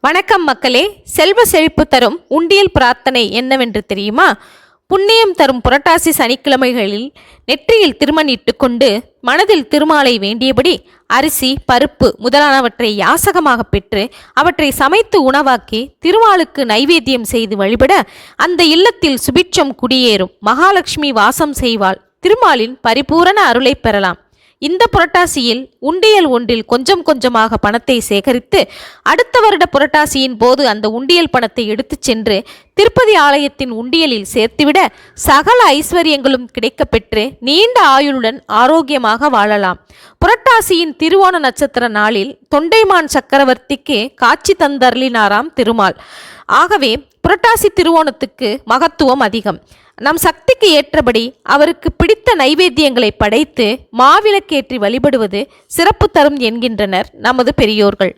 வணக்கம் மக்களே. செல்வ செழிப்பு தரும் உண்டியல் பிரார்த்தனை என்னவென்று தெரியுமா? புண்ணியம் தரும் புரட்டாசி சனிக்கிழமைகளில் நெற்றியில் திருமணிட்டு கொண்டு மனதில் திருமாலை வேண்டியபடி அரிசி, பருப்பு முதலானவற்றை யாசகமாக பெற்று அவற்றை சமைத்து உணவாக்கி திருமாலுக்கு நைவேத்தியம் செய்து வழிபட அந்த இல்லத்தில் சுபிட்சம் குடியேறும், மகாலட்சுமி வாசம் செய்வாள், திருமாலின் பரிபூரண அருளை பெறலாம். இந்த புரட்டாசியில் உண்டியல் ஒன்றில் கொஞ்சம் கொஞ்சமாக பணத்தை சேகரித்து அடுத்த வருட புரட்டாசியின் போது அந்த உண்டியல் பணத்தை எடுத்துச் சென்று திருப்பதி ஆலயத்தின் உண்டியலில் சேர்த்துவிட சகல ஐஸ்வர்யங்களும் கிடைக்கப்பெற்று நீண்ட ஆயுளுடன் ஆரோக்கியமாக வாழலாம். புரட்டாசியின் திருவோண நட்சத்திர நாளில் தொண்டைமான் சக்கரவர்த்திக்கு காட்சி தந்தருளினாராம் திருமால். ஆகவே புரட்டாசி திருவோணத்துக்கு மகத்துவம் அதிகம். நம் சக்திக்கு ஏற்றபடி அவருக்கு பிடித்த நைவேத்தியங்களை படைத்து மாவிளக்கேற்றி வழிபடுவது சிறப்பு தரும் என்கின்றனர் நமது பெரியோர்கள்.